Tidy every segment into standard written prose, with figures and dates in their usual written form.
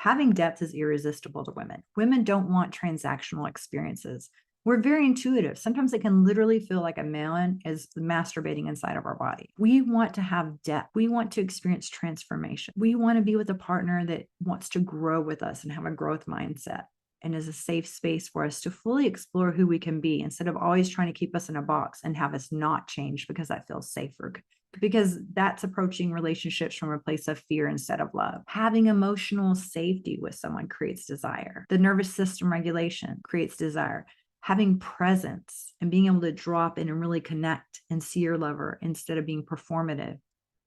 Having depth is irresistible to women. Women don't want transactional experiences. We're very intuitive. Sometimes it can literally feel like a man is masturbating inside of our body. We want to have depth. We want to experience transformation. We want to be with a partner that wants to grow with us and have a growth mindset and is a safe space for us to fully explore who we can be instead of always trying to keep us in a box and have us not change because that feels safer. Because that's approaching relationships from a place of fear instead of love. Having emotional safety with someone creates desire. The nervous system regulation creates desire. Having presence and being able to drop in and really connect and see your lover instead of being performative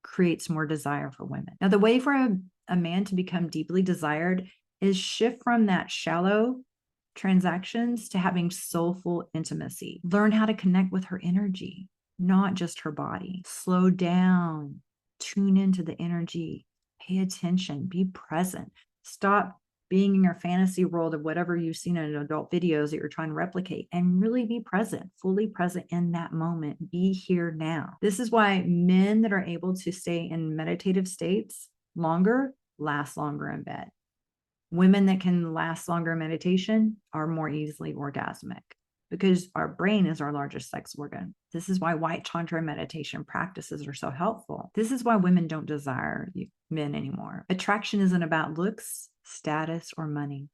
creates more desire for women. Now, the way for a man to become deeply desired is shift from that shallow transactions to having soulful intimacy. Learn how to connect with her energy, not just her body. Slow down, tune into the energy, pay attention, be present. Stop being in your fantasy world of whatever you've seen in adult videos that you're trying to replicate, and really be present, fully present in that moment. Be here now. This is why men that are able to stay in meditative states longer last longer in bed. Women that can last longer in meditation are more easily orgasmic because our brain is our largest sex organ. This is why white tantra meditation practices are so helpful. This is why women don't desire men anymore. Attraction isn't about looks, status, or money.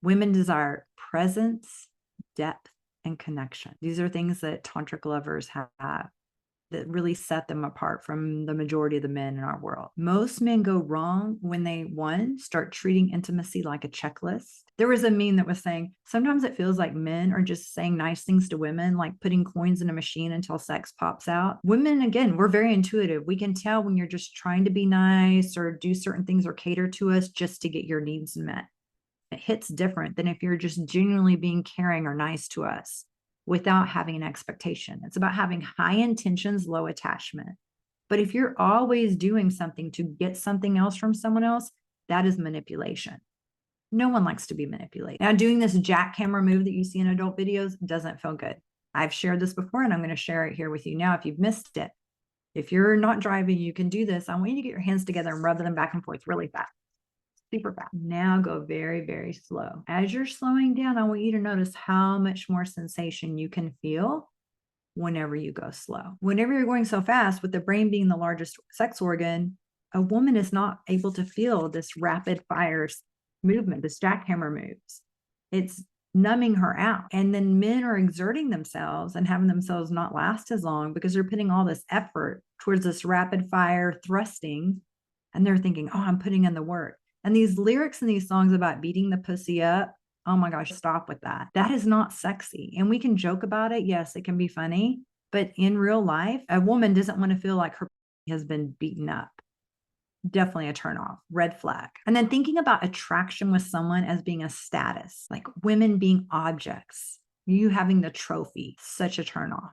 Women desire presence, depth, and connection. These are things that tantric lovers have that really set them apart from the majority of the men in our world. Most men go wrong when they, one, start treating intimacy like a checklist. There was a meme that was saying, sometimes it feels like men are just saying nice things to women, like putting coins in a machine until sex pops out. Women, again, we're very intuitive. We can tell when you're just trying to be nice or do certain things or cater to us just to get your needs met. It hits different than if you're just genuinely being caring or nice to us without having an expectation. It's about having high intentions, low attachment. But if you're always doing something to get something else from someone else, that is manipulation. No one likes to be manipulated. Now, doing this jackhammer move that you see in adult videos doesn't feel good. I've shared this before, and I'm going to share it here with you now if you've missed it. If you're not driving, you can do this. I want you to get your hands together and rub them back and forth really fast. Super fast. Now go very, very slow. As you're slowing down, I want you to notice how much more sensation you can feel whenever you go slow. Whenever you're going so fast, with the brain being the largest sex organ, a woman is not able to feel this rapid fire movement, this jackhammer moves. It's numbing her out. And then men are exerting themselves and having themselves not last as long because they're putting all this effort towards this rapid fire thrusting. And they're thinking, oh, I'm putting in the work. And these lyrics in these songs about beating the pussy up, oh my gosh, stop with that. That is not sexy. And we can joke about it. Yes, it can be funny. But in real life, a woman doesn't want to feel like her has been beaten up. Definitely a turnoff, red flag. And then thinking about attraction with someone as being a status, like women being objects, you having the trophy, such a turnoff.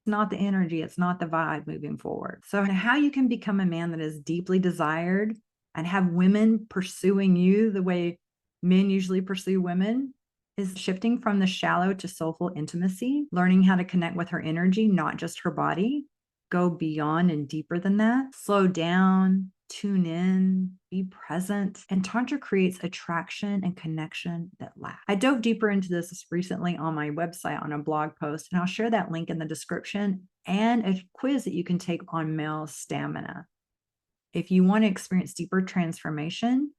Not the energy, it's not the vibe moving forward. So how you can become a man that is deeply desired and have women pursuing you the way men usually pursue women is shifting from the shallow to soulful intimacy, learning how to connect with her energy, not just her body, go beyond and deeper than that, slow down, tune in, be present. And Tantra creates attraction and connection that lasts. I dove deeper into this recently on my website on a blog post, and I'll share that link in the description and a quiz that you can take on male stamina. If you want to experience deeper transformation,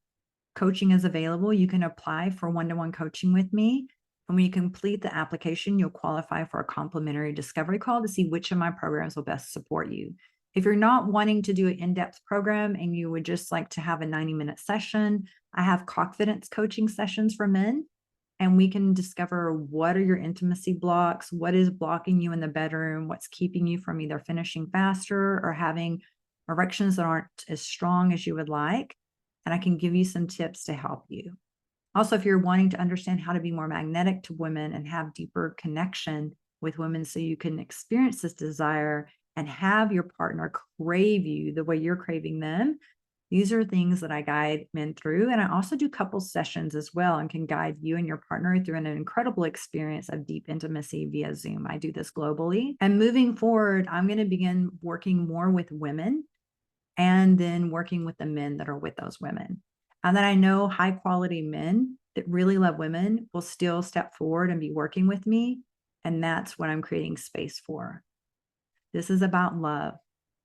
coaching is available. You can apply for one-to-one coaching with me. And when you complete the application, you'll qualify for a complimentary discovery call to see which of my programs will best support you. If you're not wanting to do an in-depth program and you would just like to have a 90-minute session, I have confidence coaching sessions for men, and we can discover what are your intimacy blocks, what is blocking you in the bedroom, what's keeping you from either finishing faster or having erections that aren't as strong as you would like. And I can give you some tips to help you. Also, if you're wanting to understand how to be more magnetic to women and have deeper connection with women so you can experience this desire and have your partner crave you the way you're craving them, these are things that I guide men through. And I also do couple sessions as well and can guide you and your partner through an incredible experience of deep intimacy via Zoom. I do this globally. And moving forward, I'm going to begin working more with women and then working with the men that are with those women. And then I know high quality men that really love women will still step forward and be working with me. And that's what I'm creating space for. This is about love.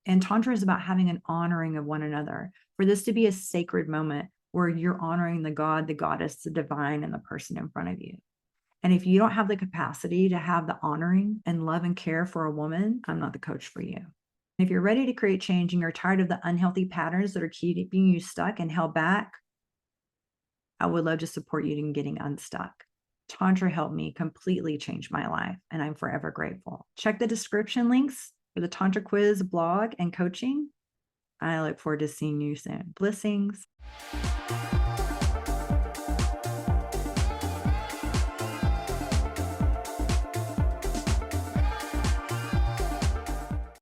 And Tantra is about having an honoring of one another, for this to be a sacred moment where you're honoring the God, the goddess, the divine, and the person in front of you. And if you don't have the capacity to have the honoring and love and care for a woman, I'm not the coach for you. If you're ready to create change and you're tired of the unhealthy patterns that are keeping you stuck and held back, I would love to support you in getting unstuck. Tantra helped me completely change my life, and I'm forever grateful. Check the description links for the Tantra quiz, blog, and coaching. I look forward to seeing you soon. Blessings.